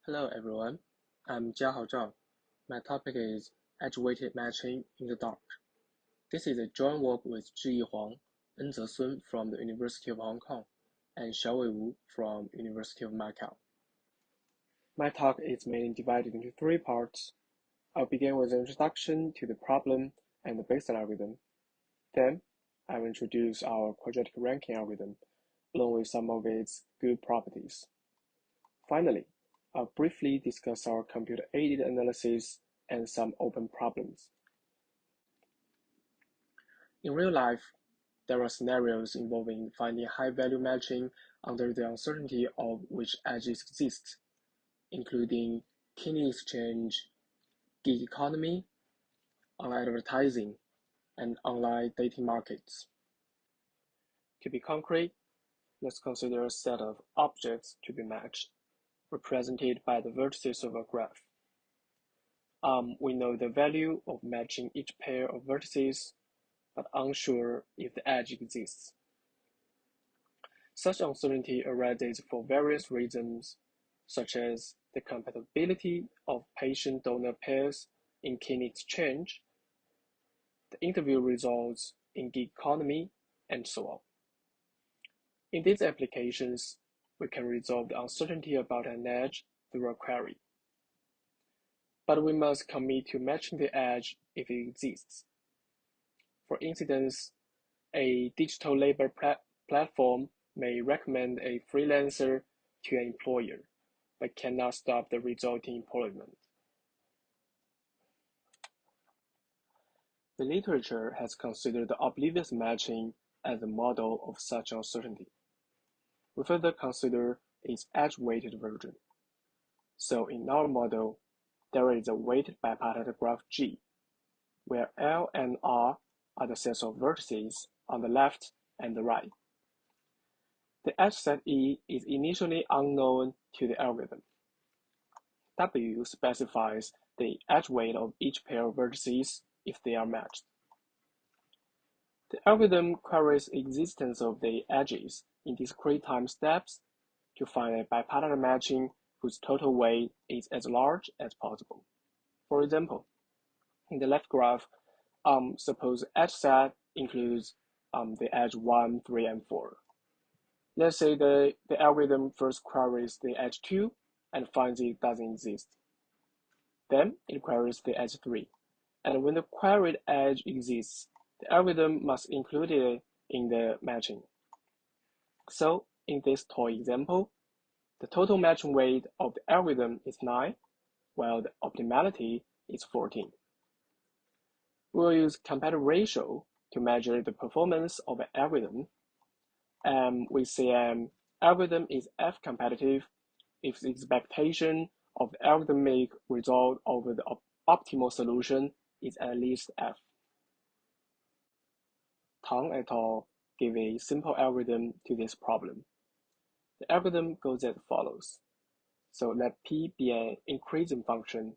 Hello everyone, I'm Zhao. My topic is edge-weighted matching in the dark. This is a joint work with Huang, Sun from the University of Hong Kong, and Xiaowei Wu from University of Macau. My talk is mainly divided into three parts. I'll begin with an introduction to the problem and the Bayesian algorithm. Then, I will introduce our quadratic ranking algorithm, along with some of its good properties. Finally, I'll briefly discuss our computer-aided analysis and some open problems. In real life, there are scenarios involving finding high-value matching under the uncertainty of which edges exist, including kidney exchange, gig economy, online advertising, and online dating markets. To be concrete, let's consider a set of objects to be matched, represented by the vertices of a graph. We know the value of matching each pair of vertices, but unsure if the edge exists. Such uncertainty arises for various reasons, such as the compatibility of patient-donor pairs in kidney exchange, the interview results in gig economy, and so on. In these applications, we can resolve the uncertainty about an edge through a query. But we must commit to matching the edge if it exists. For instance, a digital labor platform may recommend a freelancer to an employer, but cannot stop the resulting employment. The literature has considered the oblivious matching as a model of such uncertainty. We further consider its edge-weighted version. So in our model, there is a weighted bipartite graph G, where L and R are the sets of vertices on the left and the right. The edge set E is initially unknown to the algorithm. W specifies the edge weight of each pair of vertices if they are matched. The algorithm queries the existence of the edges in discrete time steps to find a bipartite matching whose total weight is as large as possible. For example, in the left graph, suppose edge set includes the edge 1, 3, and 4. Let's say the algorithm first queries the edge 2 and finds it doesn't exist. Then it queries the edge 3. And when the queried edge exists, the algorithm must include it in the matching. So in this toy example, the total matching weight of the algorithm is 9, while the optimality is 14. We'll use competitive ratio to measure the performance of an algorithm. We say an algorithm is F competitive if the expectation of the algorithmic result over the optimal solution is at least F. Tang et al. Gave a simple algorithm to this problem. The algorithm goes as follows. So let P be an increasing function.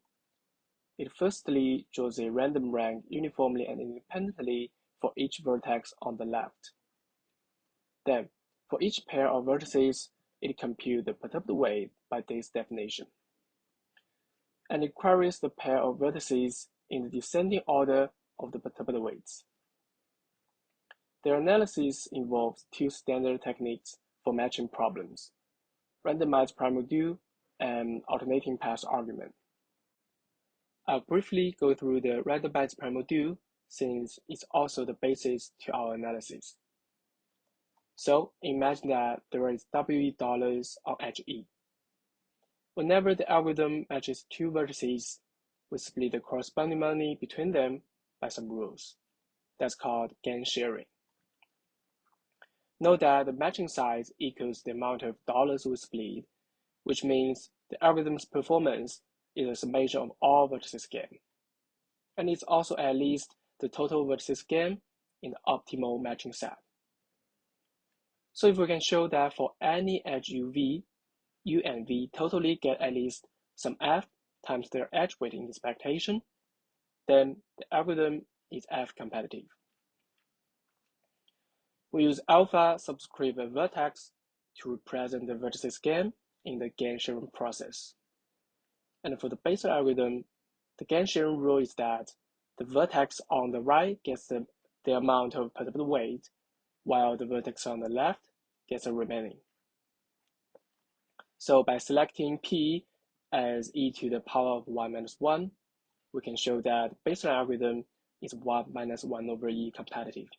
It firstly draws a random rank uniformly and independently for each vertex on the left. Then, for each pair of vertices, it computes the perturbed weight by this definition. And it queries the pair of vertices in the descending order of the perturbed weights. Their analysis involves two standard techniques for matching problems: randomized prime module and alternating path argument. I'll briefly go through the randomized prime module since it's also the basis to our analysis. So imagine that there is WE dollars on edge E. Whenever the algorithm matches two vertices, we split the corresponding money between them by some rules. That's called gain sharing. Note that the matching size equals the amount of dollars we split, which means the algorithm's performance is a summation of all vertices gain. And it's also at least the total vertices gain in the optimal matching set. So if we can show that for any edge UV, U and V totally get at least some F times their edge weighting expectation, then the algorithm is F competitive. We use alpha subscript a vertex to represent the vertices gain in the gain sharing process. And for the Bayesian algorithm, the gain sharing rule is that the vertex on the right gets the amount of perturbed weight, while the vertex on the left gets the remaining. So by selecting P as e to the power of 1 minus 1, we can show that Bayesian algorithm is 1 minus 1 over e competitive.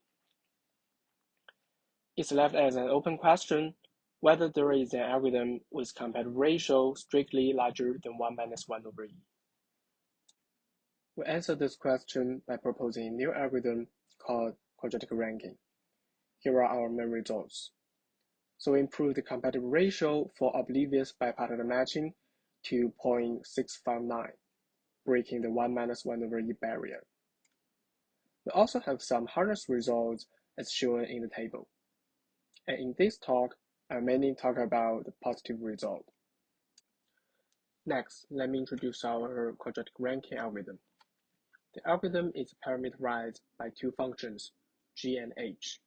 It's left as an open question whether there is an algorithm with competitive ratio strictly larger than 1 minus 1 over e. We answer this question by proposing a new algorithm called quadratic ranking. Here are our main results. So we improve the competitive ratio for oblivious bipartite matching to 0.659, breaking the 1 minus 1 over e barrier. We also have some hardness results as shown in the table. And in this talk, I'll mainly talk about the positive result. Next, let me introduce our quadratic ranking algorithm. The algorithm is parameterized by two functions, g and h.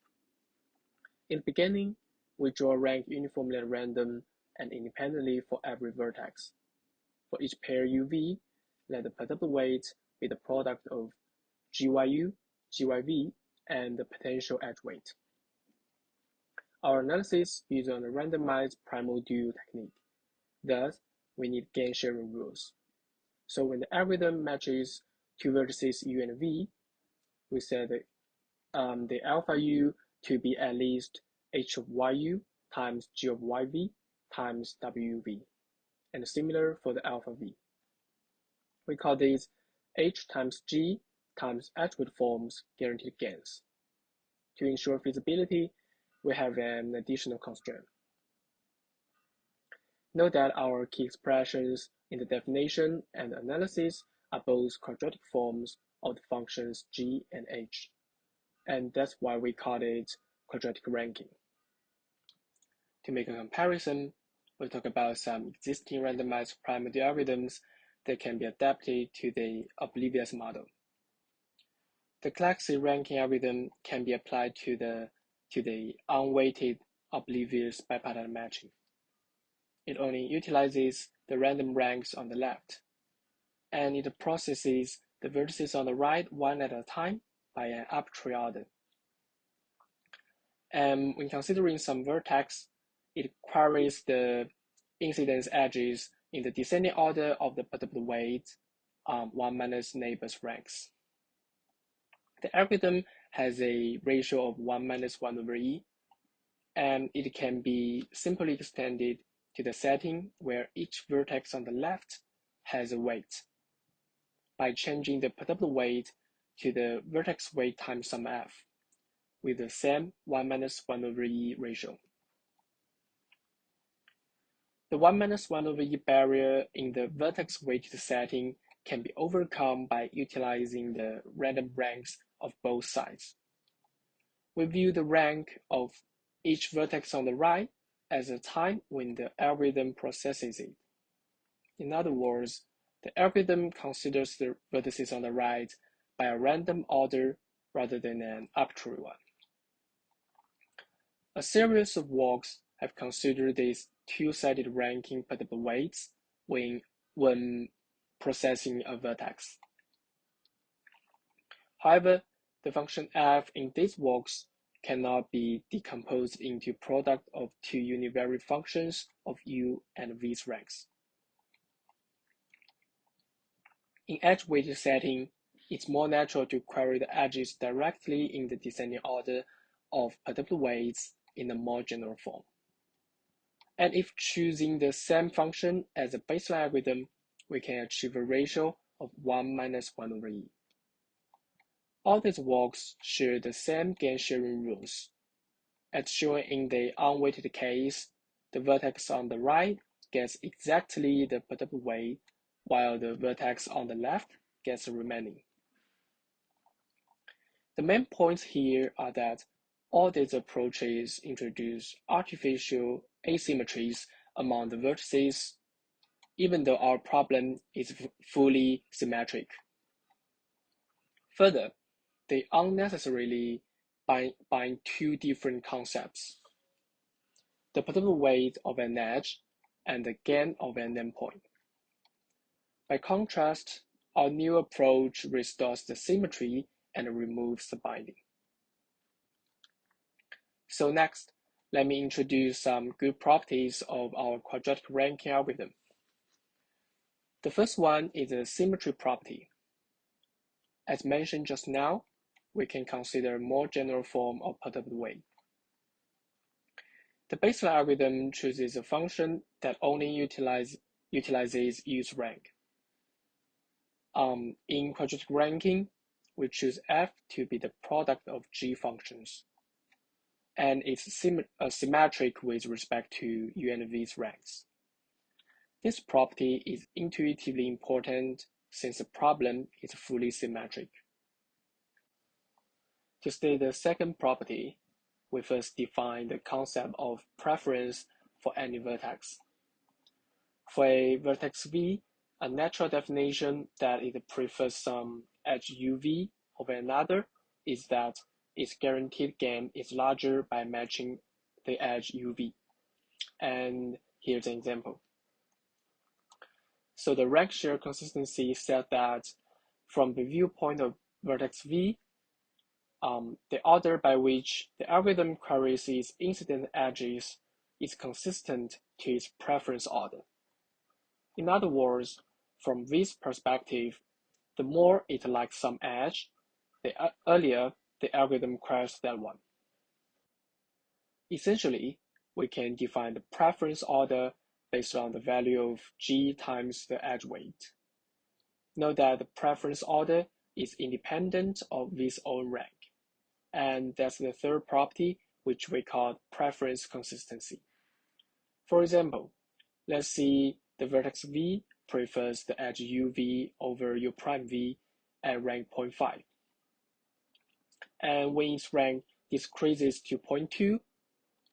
In the beginning, we draw rank uniformly at random and independently for every vertex. For each pair UV, let the perturbed weight be the product of GYU, GYV, and the potential edge weight. Our analysis is on a randomized primal dual technique. Thus, we need gain sharing rules. So when the algorithm matches two vertices U and V, we set the alpha U to be at least H of YU times G of YV times WV, and similar for the alpha V. We call these H times G times attribute forms guaranteed gains. To ensure feasibility, we have an additional constraint. Note that our key expressions in the definition and analysis are both quadratic forms of the functions g and h, and that's why we call it quadratic ranking. To make a comparison, we'll talk about some existing randomized primal algorithms that can be adapted to the oblivious model. The classic ranking algorithm can be applied to the unweighted oblivious bipartite matching. It only utilizes the random ranks on the left, and it processes the vertices on the right one at a time by an arbitrary order. And when considering some vertex, it queries the incidence edges in the descending order of the perturbed weight 1 minus neighbors ranks. The algorithm has a ratio of 1 minus 1 over e, and it can be simply extended to the setting where each vertex on the left has a weight by changing the perturbed weight to the vertex weight times some f with the same 1 minus 1 over e ratio. The 1 minus 1 over e barrier in the vertex weighted setting can be overcome by utilizing the random ranks of both sides. We view the rank of each vertex on the right as the time when the algorithm processes it. In other words, the algorithm considers the vertices on the right by a random order rather than an arbitrary one. A series of works have considered these two-sided ranking perturbed weights when processing a vertex. However, the function f in these works cannot be decomposed into product of two univariate functions of u and v's ranks. In edge-weighted setting, it's more natural to query the edges directly in the descending order of perturbed weights in a more general form. And if choosing the same function as a baseline algorithm, we can achieve a ratio of 1 minus 1 over e. All these works share the same gain sharing rules. As shown in the unweighted case, the vertex on the right gets exactly the perturbed weight, while the vertex on the left gets the remaining. The main points here are that all these approaches introduce artificial asymmetries among the vertices, even though our problem is fully symmetric. Further, they unnecessarily bind two different concepts: the perturbed weight of an edge and the gain of an endpoint. By contrast, our new approach restores the symmetry and removes the binding. So next, let me introduce some good properties of our quadratic ranking algorithm. The first one is the symmetry property. As mentioned just now, we can consider a more general form of perturbed weight. The baseline algorithm chooses a function that only utilizes use rank. In quadratic ranking, we choose f to be the product of g functions, and it's symmetric with respect to u and v's ranks. This property is intuitively important since the problem is fully symmetric. To state the second property, we first define the concept of preference for any vertex. For a vertex v, a natural definition that it prefers some edge uv over another is that its guaranteed gain is larger by matching the edge uv. And here's an example. So the rank share consistency said that from the viewpoint of vertex v, the order by which the algorithm queries its incident edges is consistent to its preference order. In other words, from this perspective, the more it likes some edge, the earlier the algorithm queries that one. Essentially, we can define the preference order based on the value of g times the edge weight. Note that the preference order is independent of this own rank. And that's the third property, which we call preference consistency. For example, let's see the vertex v prefers the edge uv over u prime v at rank 0.5. And when its rank decreases to 0.2,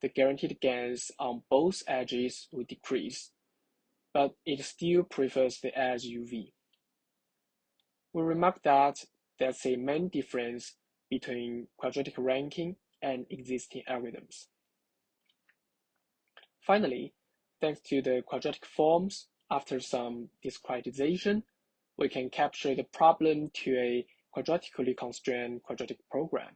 the guaranteed gains on both edges will decrease, but it still prefers the edge uv. We remark that that's a main difference between quadratic ranking and existing algorithms. Finally, thanks to the quadratic forms, after some discretization, we can capture the problem to a quadratically constrained quadratic program.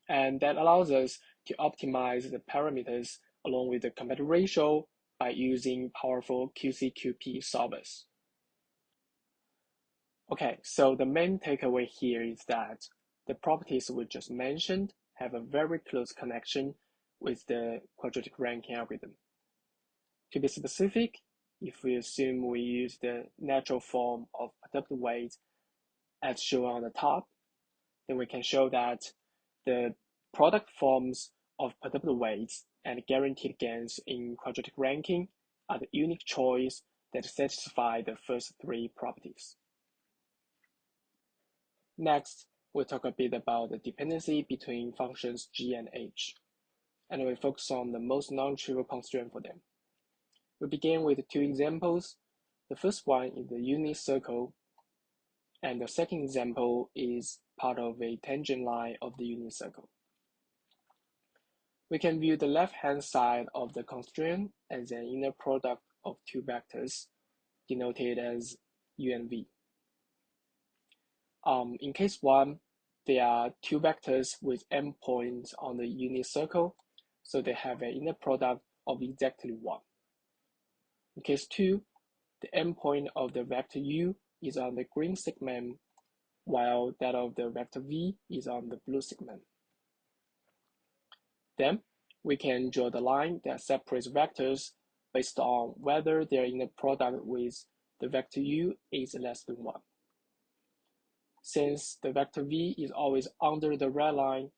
And that allows us to optimize the parameters along with the competitive ratio by using powerful QCQP solvers. Okay, so the main takeaway here is that the properties we just mentioned have a very close connection with the quadratic ranking algorithm. To be specific, if we assume we use the natural form of perturbed weight as shown on the top, then we can show that the product forms of perturbed weights and guaranteed gains in quadratic ranking are the unique choice that satisfy the first three properties. Next, we'll talk a bit about the dependency between functions g and h, and we'll focus on the most non-trivial constraint for them. We begin with two examples. The first one is the unit circle, and the second example is part of a tangent line of the unit circle. We can view the left-hand side of the constraint as an inner product of two vectors, denoted as u and v. In case 1, there are two vectors with endpoints on the unit circle, so they have an inner product of exactly 1. In case 2, the endpoint of the vector u is on the green segment, while that of the vector v is on the blue segment. Then, we can draw the line that separates vectors based on whether their inner product with the vector u is less than 1. Since the vector v is always under the red line,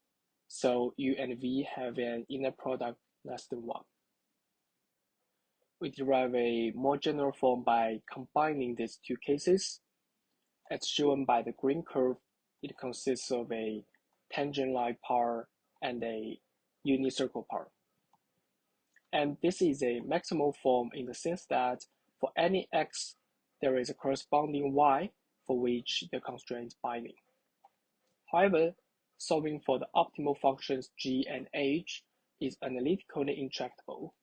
so u and v have an inner product less than 1. We derive a more general form by combining these two cases. As shown by the green curve, it consists of a tangent line part and a unit circle part. And this is a maximal form in the sense that for any x, there is a corresponding y for which the constraint is binding. However, solving for the optimal functions g and h is analytically intractable.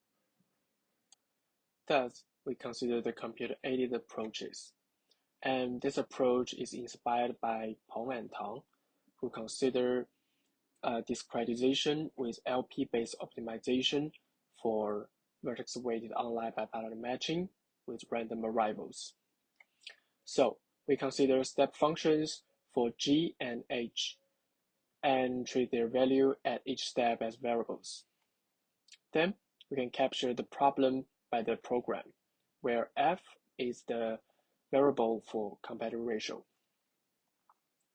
Thus, we consider the computer-aided approaches. And this approach is inspired by Huang and Tang, who consider discretization with LP-based optimization for vertex-weighted online biparallel matching with random arrivals. So we consider step functions for G and H and treat their value at each step as variables. Then we can capture the problem by the program, where f is the variable for competitive ratio.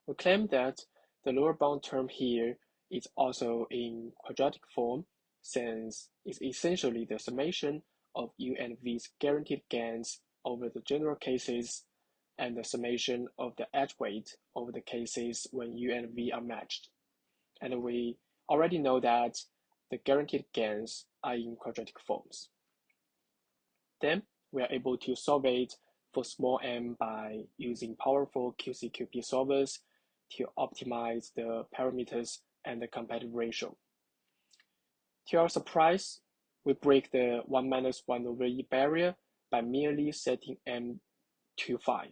We claim that the lower bound term here is also in quadratic form, since it's essentially the summation of U and V's guaranteed gains over the general cases and the summation of the edge weight over the cases when U and V are matched. And we already know that the guaranteed gains are in quadratic forms. Then we are able to solve it for small m by using powerful QCQP solvers to optimize the parameters and the competitive ratio. To our surprise, we break the 1 minus 1 over e barrier by merely setting m to 5.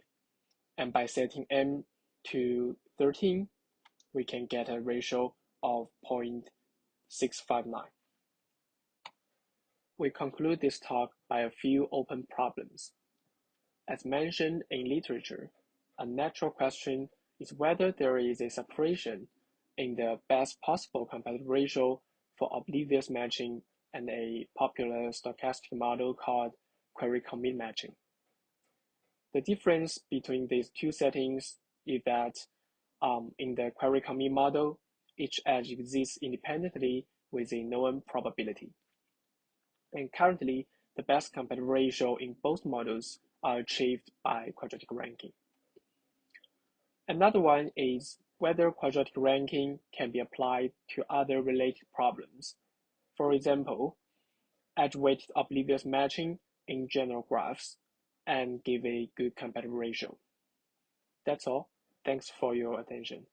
And by setting m to 13, we can get a ratio of 0.659. We conclude this talk by a few open problems. As mentioned in literature, a natural question is whether there is a separation in the best possible competitive ratio for oblivious matching and a popular stochastic model called query commit matching. The difference between these two settings is that in the query commit model, each edge exists independently with a known probability. And currently, the best competitive ratio in both models are achieved by quadratic ranking. Another one is whether quadratic ranking can be applied to other related problems. For example, edge-weighted oblivious matching in general graphs and give a good competitive ratio. That's all. Thanks for your attention.